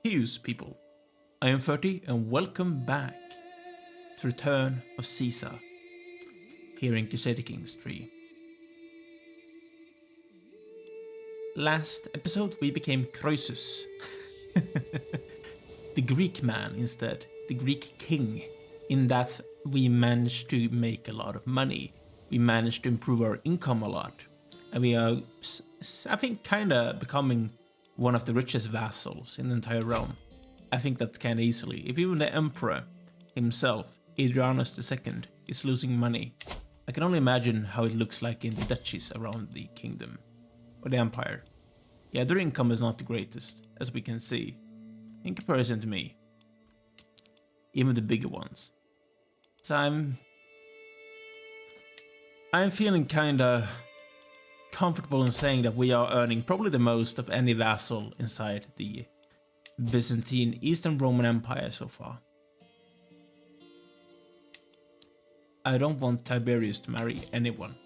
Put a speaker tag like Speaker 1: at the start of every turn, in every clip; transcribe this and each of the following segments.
Speaker 1: Heus, people. I am 30 and welcome back to Return of Caesar here in Crusader Kings 3. Last episode we became Croesus, the Greek man instead, the Greek king, in that we managed to make a lot of money. We managed to improve our income a lot, and we are, I think, kinda becoming one of the richest vassals in the entire realm. I think that kinda easily. If even the emperor himself, Adrianus II, is losing money, I can only imagine how it looks like in the duchies around the kingdom, or the empire. Yeah, their income is not the greatest, as we can see, in comparison to me. Even the bigger ones. So I'm feeling kinda comfortable in saying that we are earning probably the most of any vassal inside the Byzantine Eastern Roman Empire so far. I don't want Tiberius to marry anyone.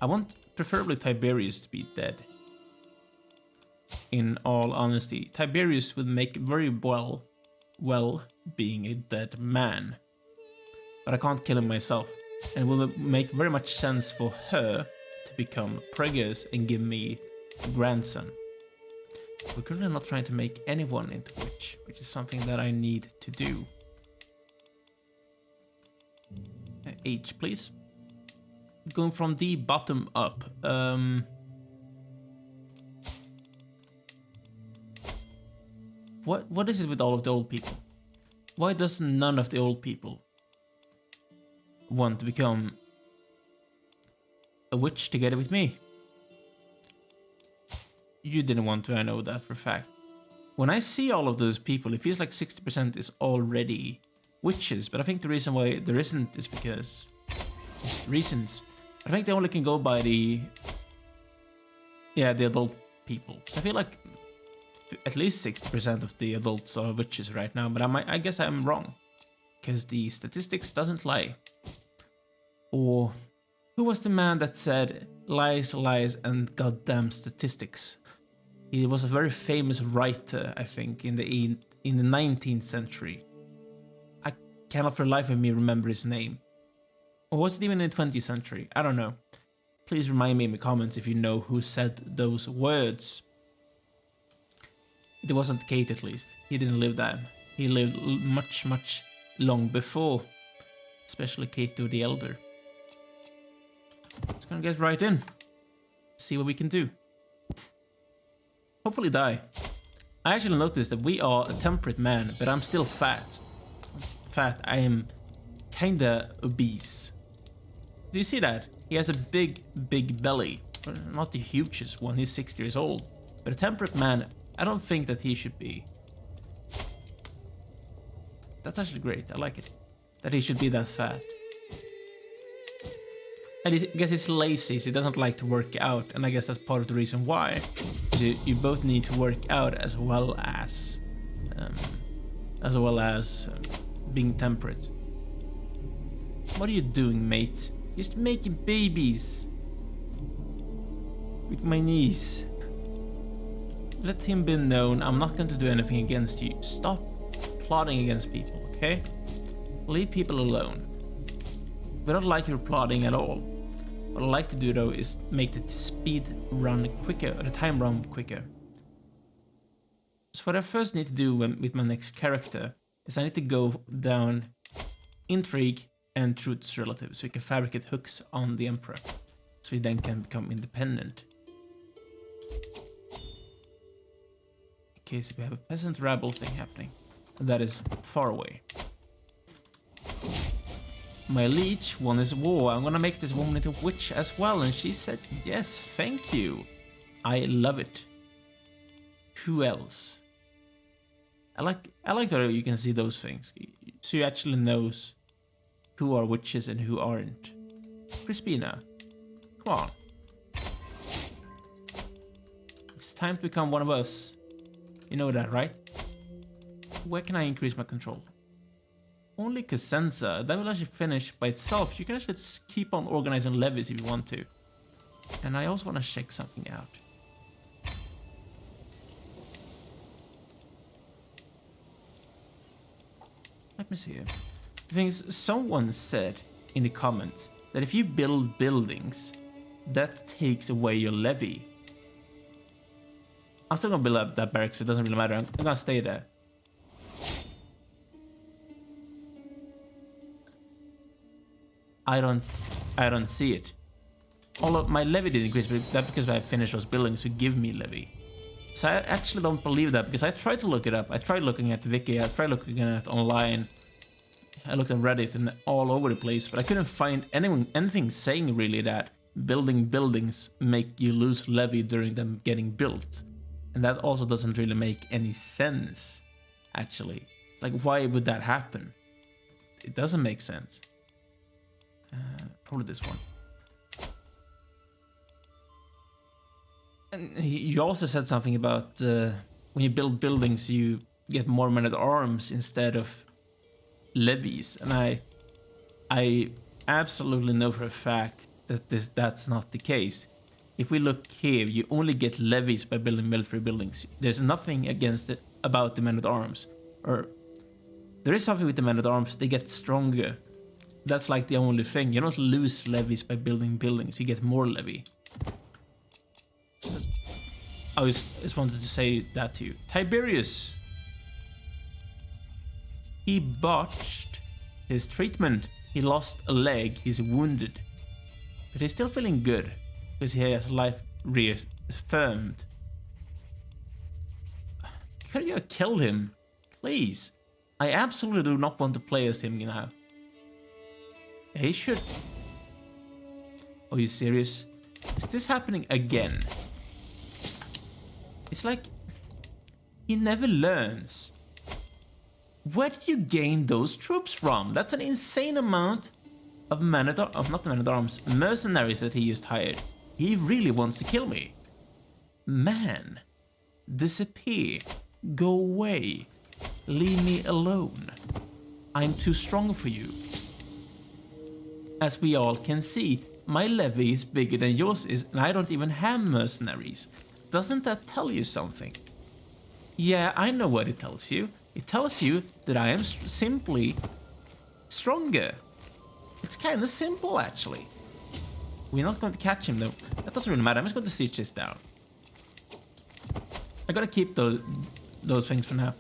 Speaker 1: I want preferably Tiberius to be dead. In all honesty, Tiberius would make very well being a dead man. But I can't kill him myself, and it will make very much sense for her to become preggers and give me a grandson. We're currently not trying to make anyone into witch, which is something that I need to do. H, please. Going from the bottom up. What is it with all of the old people? Why does none of the old people want to become a witch together with me? You didn't want to, I know that for a fact. When I see all of those people, it feels like 60% is already witches, but I think the reason why there isn't is because reasons. I think they only can go by the adult people. So I feel like at least 60% of the adults are witches right now, but I guess I'm wrong, because the statistics doesn't lie. Or who was the man that said lies, lies, and goddamn statistics? He was a very famous writer, I think, in the 19th century. I cannot for the life of me remember his name. Or was it even in the 20th century? I don't know. Please remind me in the comments if you know who said those words. It wasn't Kate, at least. He didn't live that. He lived much, much long before. Especially Cato the Elder. Just gonna get right in. See what we can do. Hopefully die. I actually noticed that we are a temperate man, but I'm still fat. I am kinda obese. Do you see that? He has a big belly. Not the hugest one, he's 60 years old. But a temperate man, I don't think that he should be. That's actually great, I like it. That he should be that fat. And I guess he's lazy, so he doesn't like to work out, and I guess that's part of the reason why. You both need to work out as well as being temperate. What are you doing, mate? Just making babies with my niece. Let him be known. I'm not going to do anything against you. Stop plotting against people, okay? Leave people alone. We don't like your plotting at all. What I like to do though is make the speed run quicker, or the time run quicker. So what I first need to do with my next character is I need to go down intrigue and truths relative, so we can fabricate hooks on the emperor, so we then can become independent. In case we have a peasant rabble thing happening, and that is far away. My liege won his war. I'm gonna make this woman into a witch as well, and she said yes, thank you. I love it. Who else? I like that you can see those things, so you actually knows who are witches and who aren't. Crispina, come on. It's time to become one of us. You know that, right? Where can I increase my control? Only Cosenza. That will actually finish by itself. You can actually just keep on organizing levies if you want to. And I also want to check something out. let me see. The thing is, someone said in the comments that if you build buildings, that takes away your levy. I'm still gonna build up that barracks, it doesn't really matter. I'm gonna stay there. I don't see it. All of my levy did increase, but that's because I finished those buildings who give me levy. So I actually don't believe that, because I tried to look it up. I tried looking at Wiki, I tried looking at it online. I looked on Reddit and all over the place, but I couldn't find anything saying really that building buildings make you lose levy during them getting built. And that also doesn't really make any sense, actually. Like, why would that happen? It doesn't make sense. Probably this one. And you also said something about when you build buildings, you get more men-at-arms instead of levies, and I absolutely know for a fact that that's not the case. If we look here, you only get levies by building military buildings. There's nothing against it about the men-at-arms, or there is something with the men-at-arms. They get stronger. That's like the only thing. You don't lose levies by building buildings. You get more levy. I just wanted to say that to you. Tiberius. He botched his treatment. He lost a leg. He's wounded. But he's still feeling good, because he has life reaffirmed. Could you have killed him? Please. I absolutely do not want to play as him now. He should... Are you serious? Is this happening again? It's like... He never learns. Where did you gain those troops from? That's an insane amount of men-at-arms, mercenaries that he just hired. He really wants to kill me. Man. Disappear. Go away. Leave me alone. I'm too strong for you. As we all can see, my levy is bigger than yours is, and I don't even have mercenaries. Doesn't that tell you something? Yeah, I know what it tells you. It tells you that I am simply stronger. It's kind of simple, actually. We're not going to catch him, though. That doesn't really matter. I'm just going to stitch this down. I gotta keep those things for now.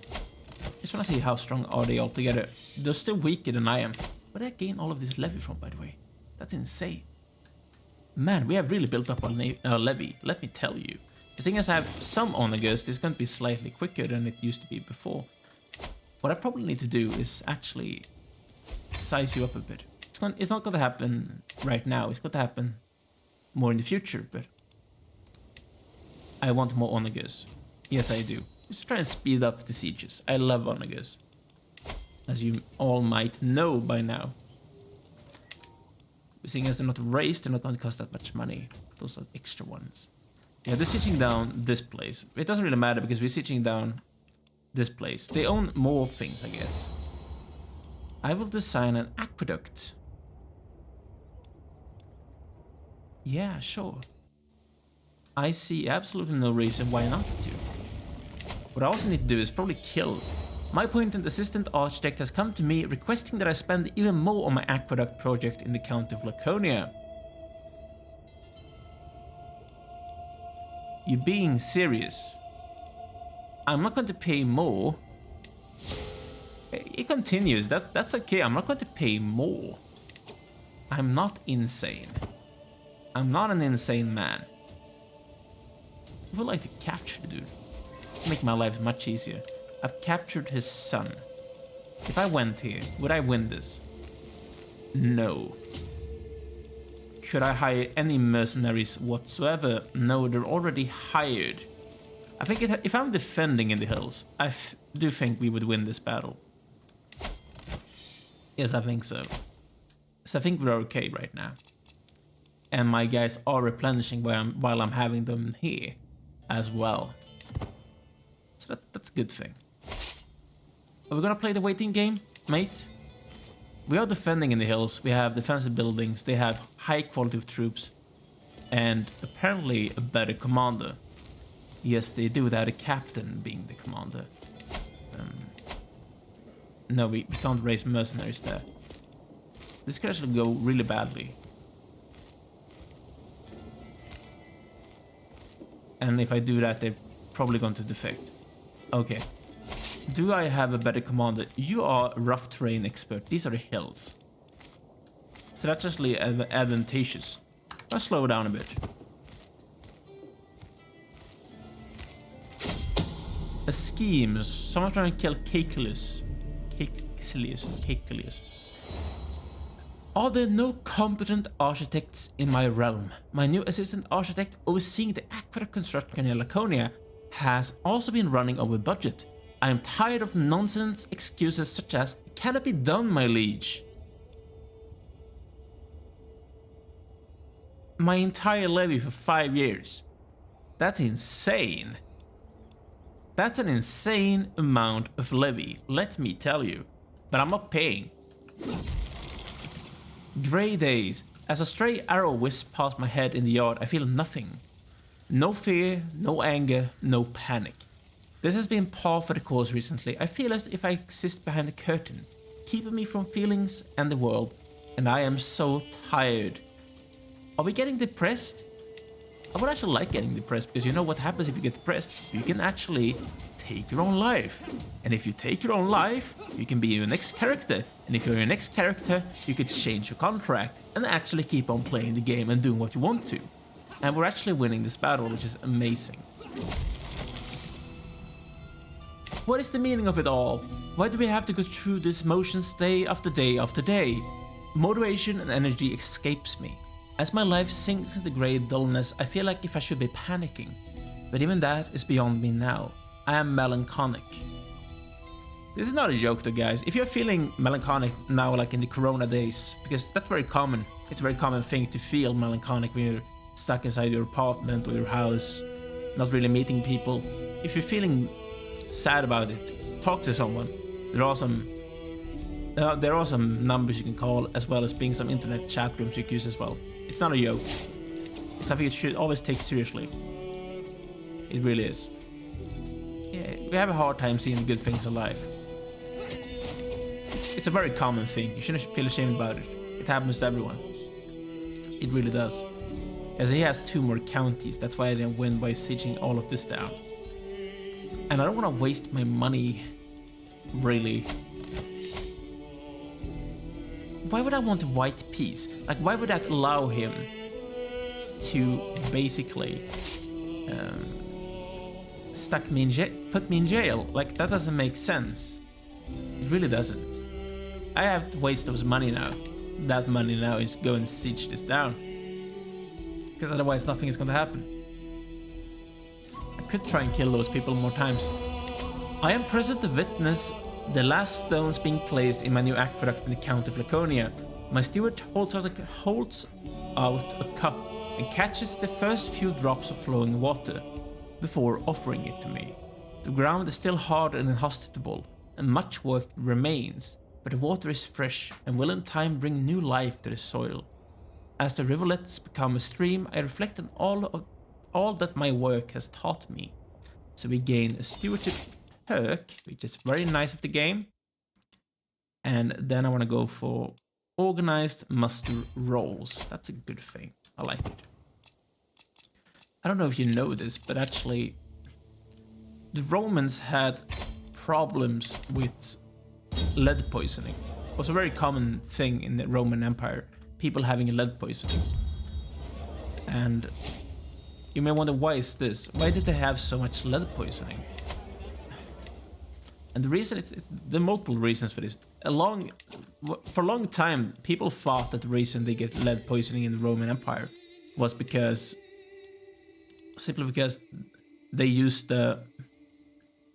Speaker 1: Just want to see how strong are they all together. They're still weaker than I am. Where did I gain all of this levy from, by the way? That's insane. Man, we have really built up our levy, let me tell you. As soon as I have some onagers, it's going to be slightly quicker than it used to be before. What I probably need to do is actually size you up a bit. It's not going to happen right now. It's going to happen more in the future, but I want more onagers. Yes, I do. Just try and speed up the sieges. I love onagers, as you all might know by now. Seeing as they're not raised, they're not going to cost that much money. Those are extra ones. Yeah, they're sieging down this place. It doesn't really matter because we're sieging down this place. They own more things, I guess. I will design an aqueduct. Yeah, sure. I see absolutely no reason why not to. What I also need to do is probably kill. My appointed assistant architect has come to me requesting that I spend even more on my aqueduct project in the county of Laconia. You being serious? I'm not going to pay more. It continues. That's okay. I'm not going to pay more. I'm not insane. I'm not an insane man. I would like to capture the dude. Make my life much easier. I've captured his son. If I went here, would I win this? No. Should I hire any mercenaries whatsoever? No, they're already hired. I think if I'm defending in the hills, I do think we would win this battle. Yes, I think so. So I think we're okay right now. And my guys are replenishing while I'm having them here as well. So that's a good thing. Are we gonna play the waiting game, mate? We are defending in the hills. We have defensive buildings. They have high quality of troops. And apparently a better commander. Yes, they do without a captain being the commander. No, we can't raise mercenaries there. This could actually go really badly. And if I do that, they're probably going to defect. Okay. Do I have a better commander? You are a rough terrain expert. These are the hills. So that's actually advantageous. I'll slow down a bit. A scheme. Someone's trying to kill Caecilius. Caecilius. Are there no competent architects in my realm? My new assistant architect overseeing the aqueduct construction in Laconia has also been running over budget. I am tired of nonsense excuses such as, "Can it be done, my liege?" My entire levy for 5 years. That's insane. That's an insane amount of levy, let me tell you. But I'm not paying. Grey days. As a stray arrow whisks past my head in the yard, I feel nothing. No fear, no anger, no panic. This has been par for the course recently. I feel as if I exist behind a curtain, keeping me from feelings and the world, and I am so tired. Are we getting depressed? I would actually like getting depressed, because you know what happens if you get depressed? You can actually take your own life. And if you take your own life, you can be your next character. And if you're your next character, you could change your contract and actually keep on playing the game and doing what you want to. And we're actually winning this battle, which is amazing. What is the meaning of it all? Why do we have to go through these motions day after day after day? Motivation and energy escapes me. As my life sinks into grey dullness, I feel like if I should be panicking. But even that is beyond me now. I am melancholic. This is not a joke though, guys. If you're feeling melancholic now, like in the corona days, because that's very common. It's a very common thing to feel melancholic when you're stuck inside your apartment or your house, not really meeting people. If you're feeling sad about it, talk to someone. There are some numbers you can call, as well as being some internet chat rooms you can use as well. It's not a joke. It's something you should always take seriously. It really is. Yeah, we have a hard time seeing good things in life. It's a very common thing. You shouldn't feel ashamed about it. It happens to everyone. It really does. As he has 2 more counties, that's why I didn't win by sieging all of this down. And I don't want to waste my money, really. Why would I want a white peace? Like, why would that allow him to basically put me in jail? Like, that doesn't make sense. It really doesn't. I have to waste those money now. That money now is going to siege this down. Because otherwise nothing is going to happen. I could try and kill those people more times. I am present to witness the last stones being placed in my new aqueduct in the County of Laconia. My steward holds out a cup and catches the first few drops of flowing water before offering it to me. The ground is still hard and inhospitable, and much work remains, but the water is fresh and will in time bring new life to the soil. As the rivulets become a stream, I reflect on all that my work has taught me. So we gain a stewardship perk, which is very nice of the game. And then I want to go for organized muster rolls. That's a good thing. I like it. I don't know if you know this, but actually the Romans had problems with lead poisoning. It was a very common thing in the Roman Empire, people having lead poisoning. And you may wonder, why is this? Why did they have so much lead poisoning? And the reason, there are multiple reasons for this. For a long time, people thought that the reason they get lead poisoning in the Roman Empire was simply because they used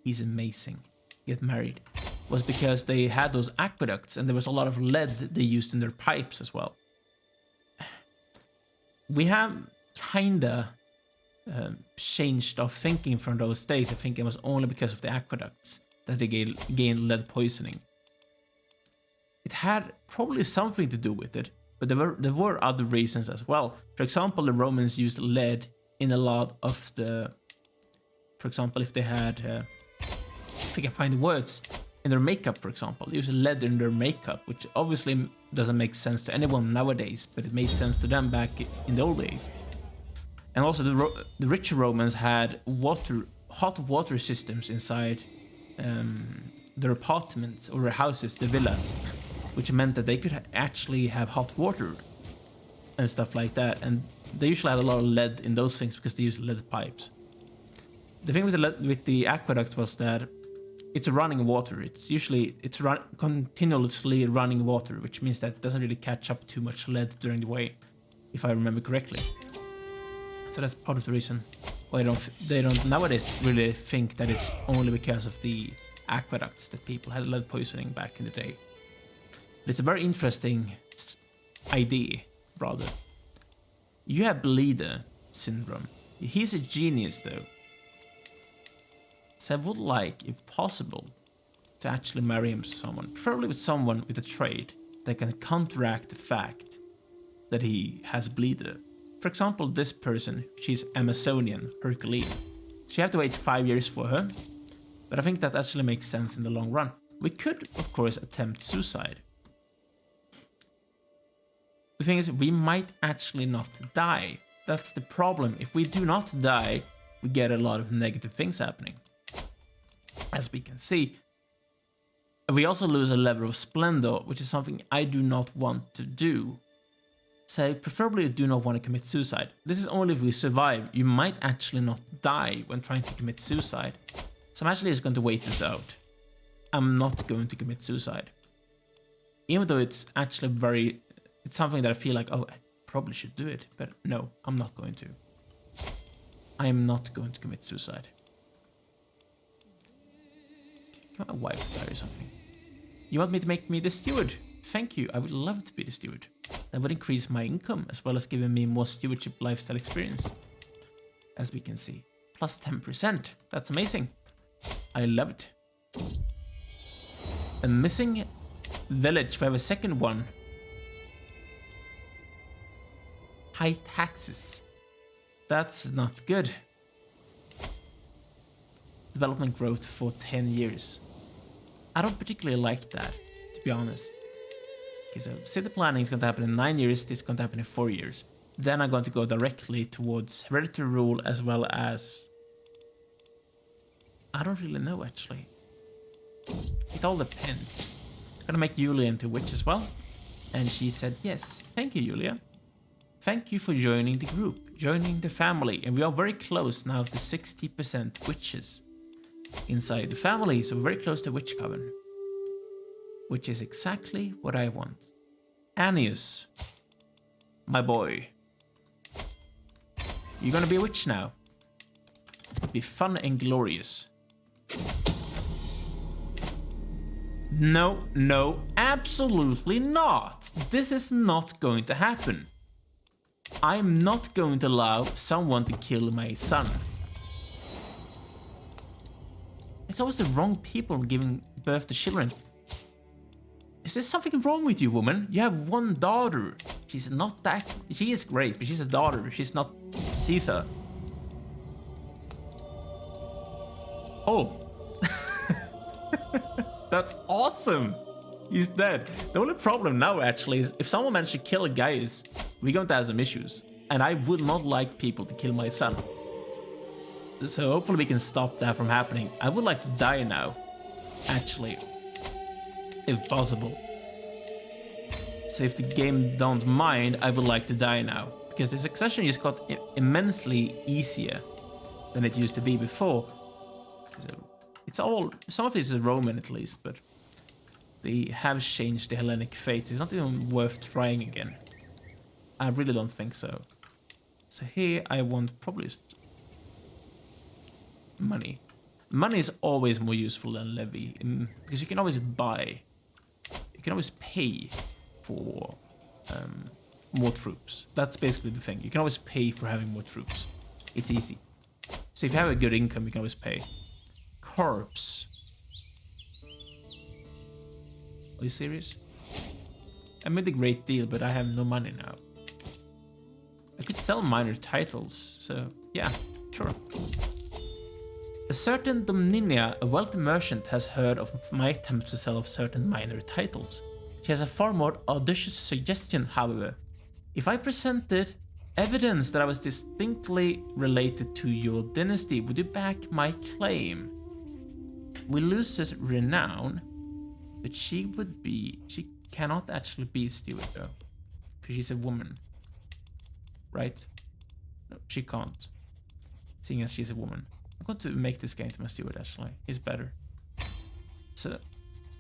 Speaker 1: he's amazing, get married, was because they had those aqueducts and there was a lot of lead they used in their pipes as well. We have kinda changed our thinking from those days. I think it was only because of the aqueducts that they gained lead poisoning. It had probably something to do with it, but there were other reasons as well. For example, the Romans used lead in a lot of the... For example, if they had... if I can find the words... in their makeup, for example. They use lead in their makeup, which obviously doesn't make sense to anyone nowadays, but it made sense to them back in the old days. And also the rich Romans had hot water systems inside their apartments or their houses, the villas, which meant that they could actually have hot water and stuff like that. And they usually had a lot of lead in those things because they use lead pipes. The thing with the aqueduct was that it's running water. It's continuously running water, which means that it doesn't really catch up too much lead during the way, if I remember correctly. So that's part of the reason why they don't nowadays really think that it's only because of the aqueducts that people had lead poisoning back in the day. But it's a very interesting idea, rather. You have bleeder syndrome. He's a genius, though. So I would like, if possible, to actually marry him to someone, preferably with someone with a trade that can counteract the fact that he has bleeder. For example, this person, she's Amazonian, Herculean. So you have to wait 5 years for her, but I think that actually makes sense in the long run. We could, of course, attempt suicide. The thing is, we might actually not die. That's the problem. If we do not die, we get a lot of negative things happening. As we can see. We also lose a level of splendor, which is something I do not want to do. So I preferably do not want to commit suicide. This is only if we survive. You might actually not die when trying to commit suicide. So I'm actually just going to wait this out. I'm not going to commit suicide. Even though it's actually it's something that I feel like, oh, I probably should do it. But no, I'm not going to. I am not going to commit suicide. Can my wife die or something? You want me to make me the steward? Thank you, I would love to be the steward. That would increase my income as well as giving me more stewardship lifestyle experience. As we can see, plus 10%. That's amazing. I love it. A missing village. We have a second one. High taxes. That's not good. Development growth for 10 years. I don't particularly like that, to be honest. Okay, so city planning is going to happen in 9 years, this is going to happen in 4 years. Then I'm going to go directly towards hereditary rule as well as... I don't really know, actually. It all depends. I'm going to make Julia into witch as well. And she said yes. Thank you, Julia. Thank you for joining the group, joining the family. And we are very close now to 60% witches inside the family. So we're very close to witch coven. Which is exactly what I want. Annius, my boy. You're gonna be a witch now. It's gonna be fun and glorious. No, absolutely not. This is not going to happen. I'm not going to allow someone to kill my son. It's always the wrong people giving birth to children. Is there something wrong with you, woman? You have one daughter. She's not that... She is great, but she's a daughter. She's not Caesar. Oh. That's awesome. He's dead. The only problem now, actually, is if someone managed to kill a Gaius, we're going to have some issues. And I would not like people to kill my son. So hopefully we can stop that from happening. I would like to die now, actually. If possible. So if the game don't mind, I would like to die now. Because the succession just got immensely easier than it used to be before. So it's all... Some of this is Roman at least, but... They have changed the Hellenic fates. It's not even worth trying again. I really don't think so. So here I want probably... money. Money is always more useful than levy. Because you can always buy... You can always pay for more troops. That's basically the thing. You can always pay for having more troops. It's easy. So if you have a good income, you can always pay. Corpse. Are you serious? I made a great deal, but I have no money now. I could sell minor titles, so yeah, sure. A certain Domninia, a wealthy merchant, has heard of my attempts to sell off certain minor titles. She has a far more audacious suggestion, however. If I presented evidence that I was distinctly related to your dynasty, would you back my claim? We lose his renown, but she cannot actually be a steward though, because she's a woman. Right? No, she can't. Seeing as she's a woman. I'm going to make this guy into my steward actually. He's better. So,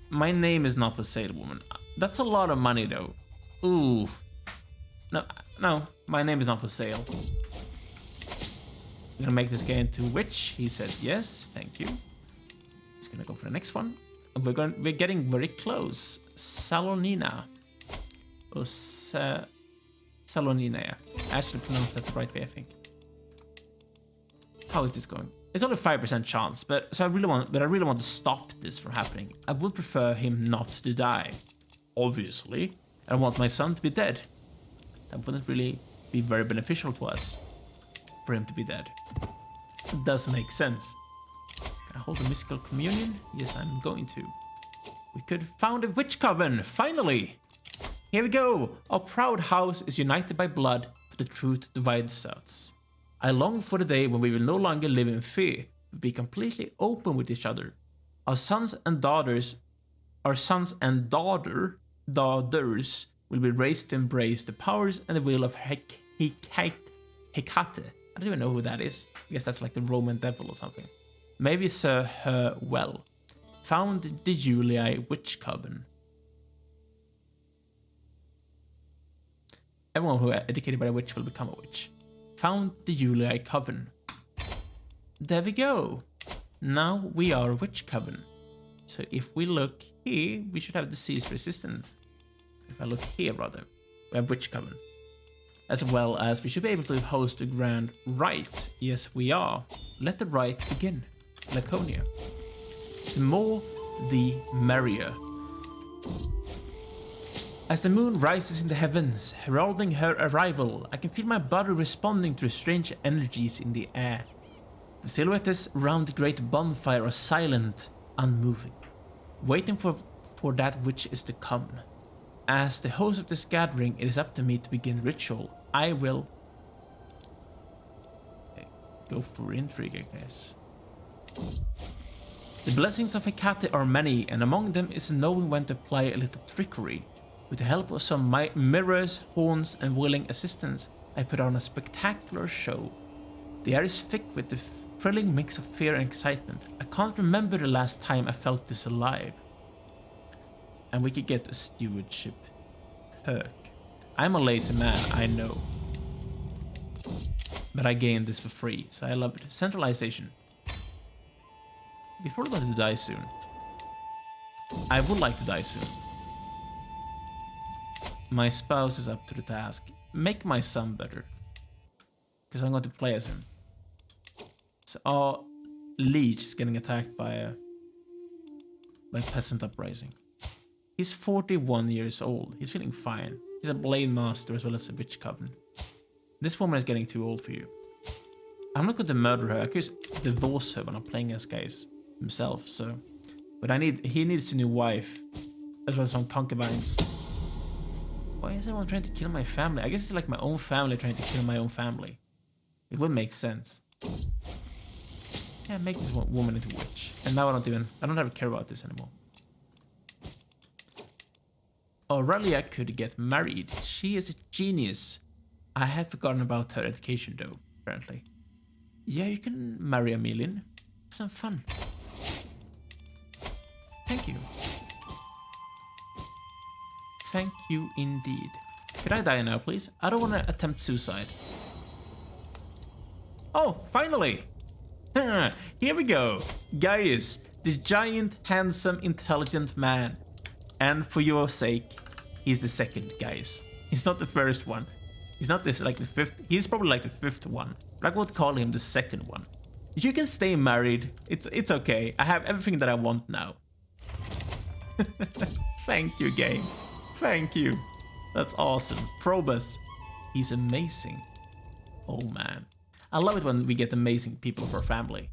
Speaker 1: my name is not for sale, woman. That's a lot of money though. Ooh. No, my name is not for sale. I'm gonna make this guy into witch. He said yes, thank you. He's gonna go for the next one. And we're getting very close. Salonina. Or Salonina. I actually pronounced that the right way, I think. How is this going? It's only 5% chance, but I really want to stop this from happening. I would prefer him not to die. Obviously, I don't want my son to be dead. That wouldn't really be very beneficial to us for him to be dead. It does make sense. Can I hold a mystical communion? Yes, I'm going to. We could found a witch coven, finally! Here we go! Our proud house is united by blood, but the truth divides us. I long for the day when we will no longer live in fear, but be completely open with each other. Our sons and daughters will be raised to embrace the powers and the will of Hecate. I don't even know who that is. I guess that's like the Roman devil or something. Maybe serve her well. Found the Julii witch coven. Everyone who is educated by a witch will become a witch. Found the Julii coven. There we go. Now we are a witch coven. So if we look here, we should have disease resistance. If I look here rather, we have witch coven. As well as we should be able to host a grand rite. Yes, we are. Let the rite begin. Laconia. The more, the merrier. As the moon rises in the heavens, heralding her arrival, I can feel my body responding to the strange energies in the air. The silhouettes around the great bonfire are silent, unmoving, waiting for that which is to come. As the host of this gathering, it is up to me to begin ritual. I will go for intrigue, I guess. The blessings of Hecate are many, and among them is knowing when to apply a little trickery. With the help of some mirrors, horns, and willing assistants, I put on a spectacular show. The air is thick with the thrilling mix of fear and excitement. I can't remember the last time I felt this alive. And we could get a stewardship perk. I'm a lazy man, I know. But I gained this for free, so I love it. Centralization. We're probably going to die soon. I would like to die soon. My spouse is up to the task. Make my son better. Because I'm going to play as him. So our liege is getting attacked by peasant uprising. He's 41 years old. He's feeling fine. He's a blade master as well as a witch coven. This woman is getting too old for you. I'm not going to murder her. I could just divorce her when I'm playing as Gaius himself. So, but he needs a new wife as well as some concubines. Why is everyone trying to kill my family? I guess it's like my own family trying to kill my own family. It would make sense. Yeah, make this woman into a witch. And now I don't have to care about this anymore. Aurelia could get married. She is a genius. I had forgotten about her education though, apparently. Yeah, you can marry Emilian. Have some fun. Thank you. Thank you indeed. Could I die now, please? I don't want to attempt suicide. Oh, finally! Here we go. Gaius, the giant, handsome, intelligent man. And for your sake, he's the second Gaius. He's not the first one. He's not this like the fifth. He's probably like the fifth one. But I would call him the second one. You can stay married. It's okay. I have everything that I want now. Thank you, game. Thank you. That's awesome. Probus. He's amazing. Oh man. I love it when we get amazing people for our family.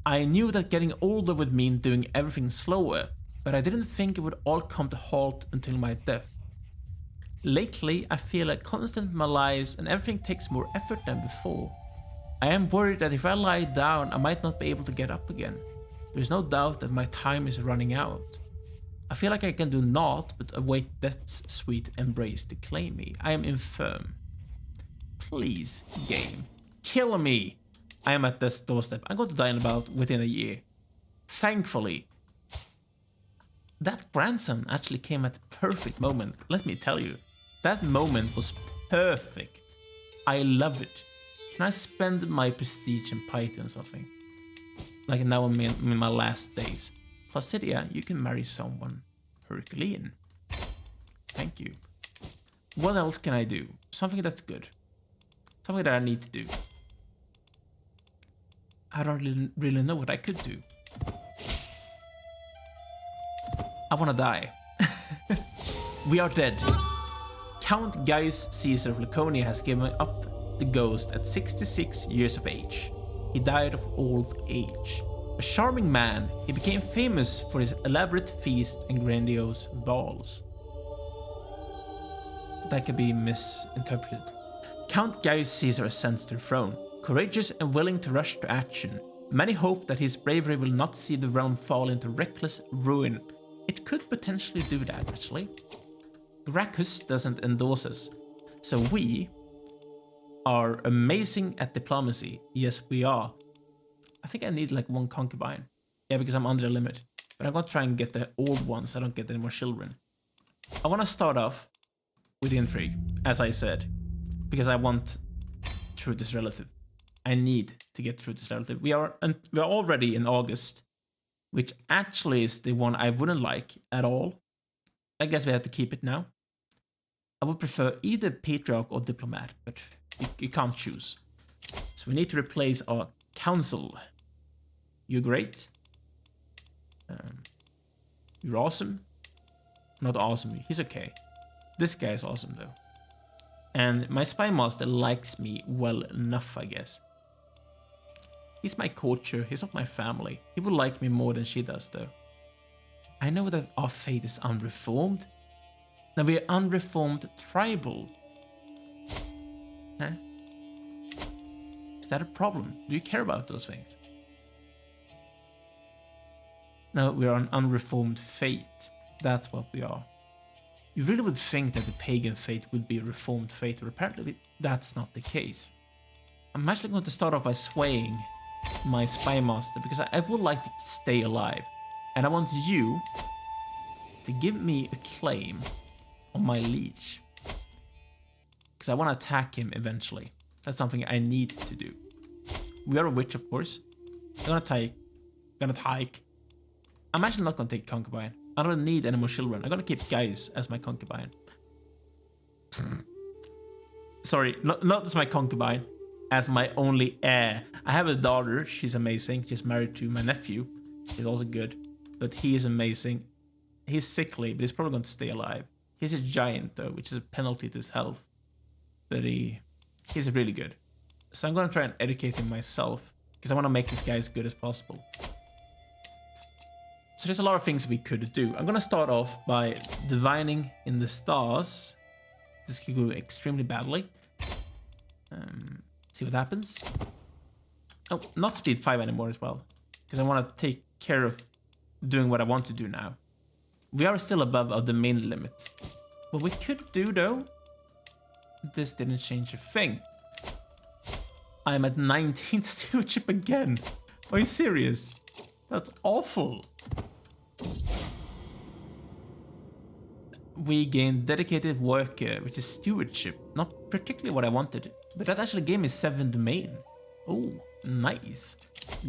Speaker 1: I knew that getting older would mean doing everything slower, but I didn't think it would all come to halt until my death. Lately, I feel a constant malaise and everything takes more effort than before. I am worried that if I lie down, I might not be able to get up again. There is no doubt that my time is running out. I feel like I can do naught but await death's sweet embrace to claim me. I am infirm. Please, game, kill me! I am at death's doorstep. I'm going to die in about within a year. Thankfully. That grandson actually came at the perfect moment, let me tell you. That moment was perfect. I love it. Can I spend my prestige and piety on something? Like now I'm in my last days. Placidia, you can marry someone Herculean. Thank you. What else can I do? Something that's good. Something that I need to do. I don't really know what I could do. I wanna die. We are dead. Count Gaius Caesar of Laconia has given up the ghost at 66 years of age. He died of old age. A charming man, he became famous for his elaborate feast and grandiose balls. That could be misinterpreted. Count Gaius Caesar ascends to the throne, courageous and willing to rush to action. Many hope that his bravery will not see the realm fall into reckless ruin. It could potentially do that, actually. Gracchus doesn't endorse us, so we are amazing at diplomacy. Yes, we are. I think I need like one concubine. Yeah, because I'm under the limit. But I'm gonna try and get the old ones so I don't get any more children. I want to start off with intrigue, as I said, because I want Truth's relative. I need to get Truth's relative. We are already in August, which actually is the one I wouldn't like at all. I guess we have to keep it now. I would prefer either patriarch or diplomat, but you can't choose. So we need to replace our council. You're great. You're awesome. Not awesome. He's okay. This guy is awesome though. And my spy master likes me well enough, I guess. He's my courtier. He's of my family. He will like me more than she does though. I know that our fate is unreformed. Now we are unreformed tribal. Huh? Is that a problem? Do you care about those things? No, we are an unreformed fate. That's what we are. You really would think that the pagan faith would be a reformed faith, but apparently that's not the case. I'm actually going to start off by swaying my spy master because I would like to stay alive. And I want you to give me a claim on my liege. Because I want to attack him eventually. That's something I need to do. We are a witch, of course. I'm gonna take. I'm actually not gonna take concubine. I don't need any more children. I'm gonna keep Gaius as my concubine. Sorry, not as my concubine, as my only heir. I have a daughter. She's amazing. She's married to my nephew. He's also good, but he is amazing. He's sickly, but he's probably going to stay alive. He's a giant though, which is a penalty to his health. But he's really good. So I'm going to try and educate him myself because I want to make this guy as good as possible. So there's a lot of things we could do. I'm going to start off by divining in the stars. This could go extremely badly. See what happens. Oh, not speed 5 anymore as well. Because I want to take care of doing what I want to do now. We are still above our domain limit. What we could do though, this didn't change a thing. I'm at 19 stewardship again. Are you serious? That's awful. We gained dedicated worker, which is stewardship. Not particularly what I wanted, but that actually gave me 7 domain. Oh, nice.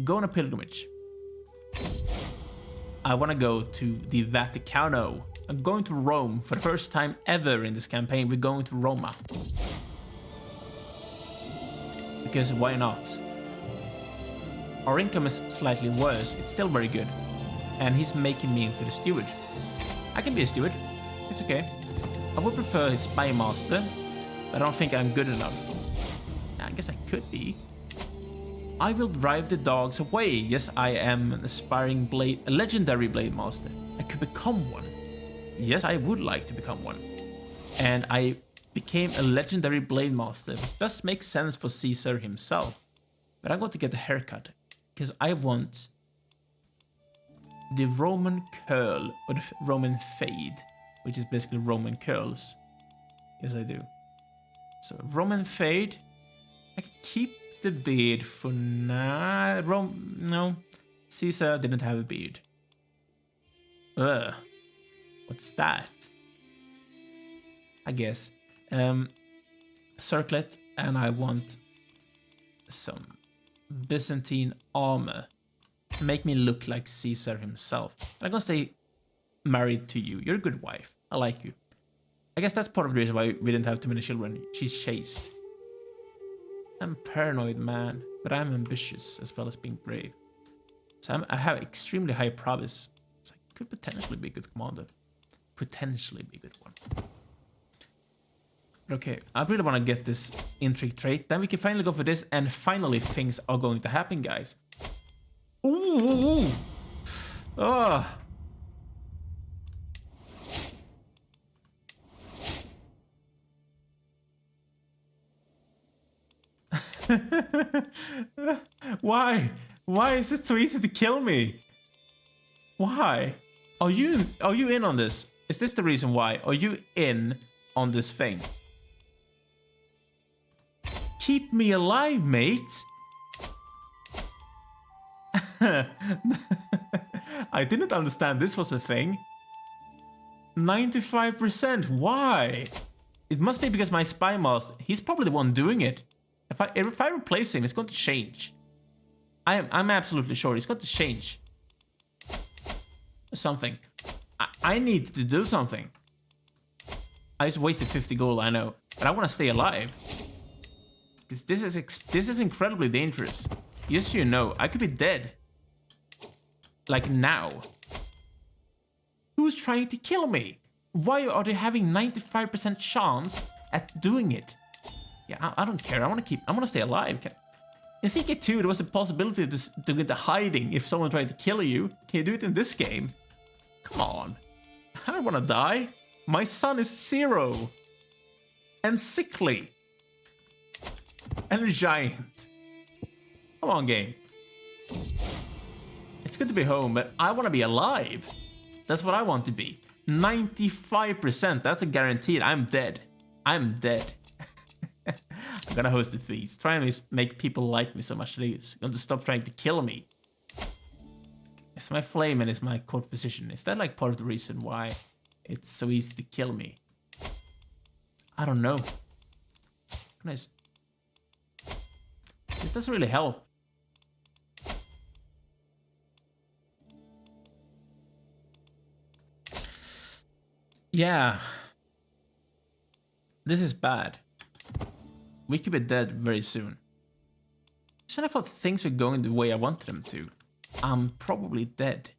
Speaker 1: Go on a pilgrimage. I want to go to the Vaticano. I'm going to Rome for the first time ever in this campaign. We're going to Roma. Because why not? Our income is slightly worse. It's still very good. And he's making me into the steward. I can be a steward. It's okay. I would prefer his spy master, but I don't think I'm good enough. I guess I could be. I will drive the dogs away. Yes, I am an aspiring a legendary blade master. I could become one. Yes, I would like to become one. And I became a legendary blade master, which does make sense for Caesar himself. But I'm going to get a haircut because I want the Roman curl or the Roman fade, which is basically Roman curls. Yes, I do. So Roman fade. I can keep the beard for now. No, Caesar didn't have a beard. Ugh, what's that? I guess circlet, and I want some Byzantine armor. Make me look like Caesar himself. I'm gonna stay married to you. You're a good wife. I like you. I guess that's part of the reason why we didn't have too many children. She's chaste. I'm paranoid, man, but I'm ambitious as well as being brave. So I have extremely high prowess. So I could potentially be a good commander. Potentially be a good one. But okay, I really want to get this intrigue trait. Then we can finally go for this, and finally things are going to happen, guys. Ooh! Oh! Why? Why is it so easy to kill me? Why? Are you in on this? Is this the reason why? Are you in on this thing? Keep me alive, mate. I didn't understand this was a thing. 95%. Why? It must be because my spy master, he's probably the one doing it. If I replace him, it's going to change. I'm absolutely sure it's going to change. Something. I need to do something. I just wasted 50 gold, I know, but I want to stay alive. This is incredibly dangerous. Yes, you know, I could be dead. Like now. Who's trying to kill me? Why are they having 95% chance at doing it? Yeah, I don't care. I want to stay alive. In CK2, there was a possibility to go into hiding if someone tried to kill you. Can you do it in this game? Come on. I don't want to die. My son is 0. And sickly. And a giant. Come on, game. It's good to be home, but I want to be alive. That's what I want to be. 95%. That's a guaranteed. I'm dead. I'm dead. I'm gonna host a feast. Try and make people like me so much that they're going to stop trying to kill me. It's my flame and it's my court physician. Is that like part of the reason why it's so easy to kill me? I don't know. This doesn't really help. Yeah. This is bad. We could be dead very soon. Should I thought things were going the way I wanted them to? I'm probably dead.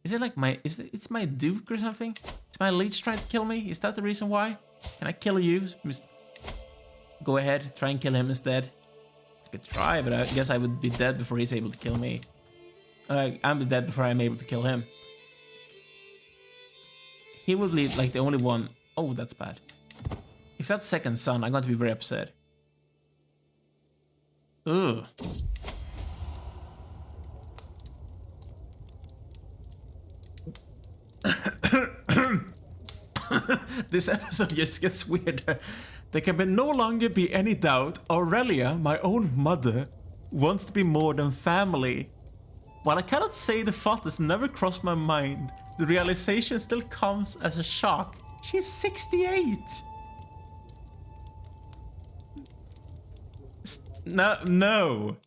Speaker 1: Is it like it's my duke or something? Is my leech trying to kill me? Is that the reason why? Can I kill you? Go ahead, try and kill him instead. I could try, but I guess I would be dead before he's able to kill me. I'm dead before I'm able to kill him. He would be like the only one. Oh, that's bad. If that's second son, I'm going to be very upset. Ugh. This episode just gets weirder. There can no longer be any doubt. Aurelia, my own mother, wants to be more than family. While I cannot say the thought has never crossed my mind, the realization still comes as a shock. She's 68. No.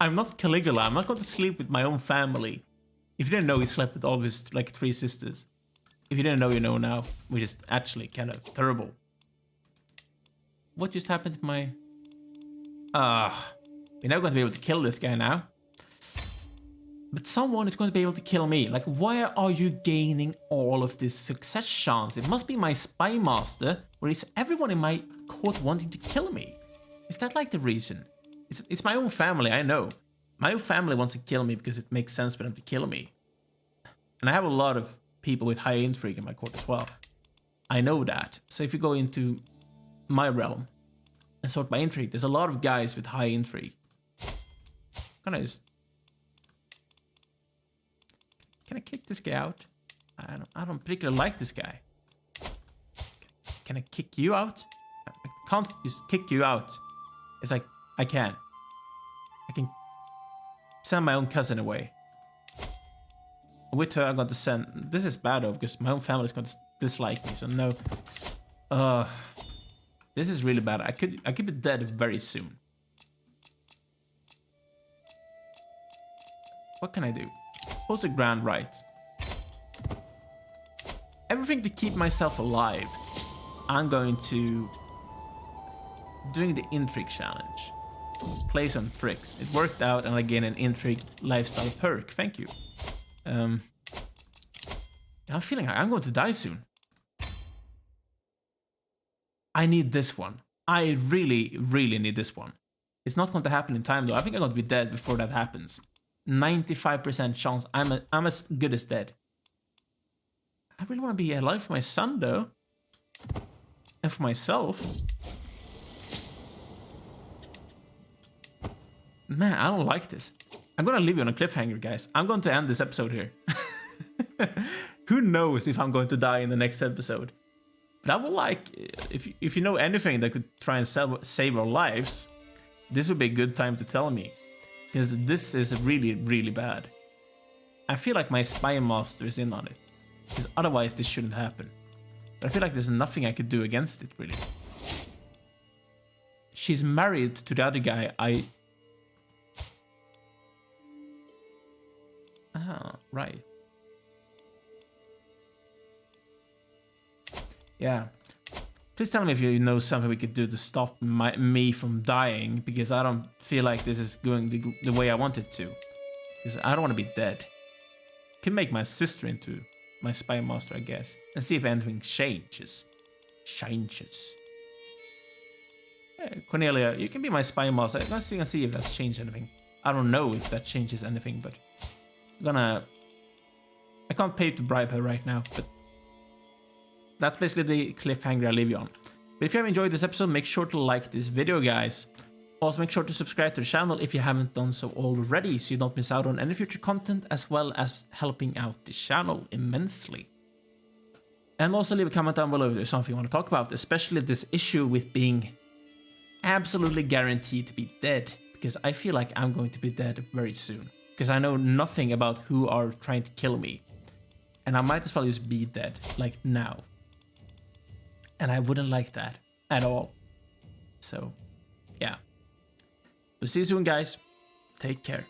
Speaker 1: I'm not Caligula. I'm not going to sleep with my own family. If you didn't know, he slept with all his like 3 sisters. If you didn't know, you know now. Which is actually kind of terrible. What just happened to my... we're never going to be able to kill this guy now. But someone is going to be able to kill me. Like, why are you gaining all of this success chance? It must be my spy master, or is everyone in my court wanting to kill me? Is that like the reason? It's my own family, I know. My own family wants to kill me because it makes sense for them to kill me. And I have a lot of people with high intrigue in my court as well. I know that. So if you go into my realm and sort by intrigue, there's a lot of guys with high intrigue. Can I kick this guy out? I don't particularly like this guy. Can I kick you out? I can't just kick you out. It's like, I can. I can send my own cousin away. With her, I'm going to send... This is bad though, because my own family is going to dislike me, so no. This is really bad. I could be dead very soon. What can I do? Post a grand right. Everything to keep myself alive. I'm going to... Doing the intrigue challenge. Play some tricks. It worked out and I gain an intrigue lifestyle perk. Thank you. I'm feeling I'm going to die soon. I need this one. I really, really need this one. It's not going to happen in time though. I think I'm going to be dead before that happens. 95% chance I'm as good as dead. I really want to be alive for my son though. And for myself. Man, I don't like this. I'm gonna leave you on a cliffhanger, guys. I'm going to end this episode here. Who knows if I'm going to die in the next episode. But I would like, if you know anything that could try and save our lives, this would be a good time to tell me. Because this is really, really bad. I feel like my spy master is in on it. Because otherwise this shouldn't happen. But I feel like there's nothing I could do against it, really. She's married to the other guy Ah, right. Yeah. Please tell me if you know something we could do to stop me from dying, because I don't feel like this is going the way I want it to. Because I don't want to be dead. Can make my sister into my spy master, I guess, and see if anything changes. Hey, Cornelia, you can be my spy master. Let's see if that's changed anything. I don't know if that changes anything, but I can't pay to bribe her right now, but that's basically the cliffhanger I leave you on. But if you have enjoyed this episode, make sure to like this video, guys. Also, make sure to subscribe to the channel if you haven't done so already, so you don't miss out on any future content, as well as helping out the channel immensely. And also leave a comment down below if there's something you want to talk about, especially this issue with being absolutely guaranteed to be dead, because I feel like I'm going to be dead very soon. Because I know nothing about who are trying to kill me. And I might as well just be dead, like now. And I wouldn't like that at all. So, yeah. We'll see you soon, guys. Take care.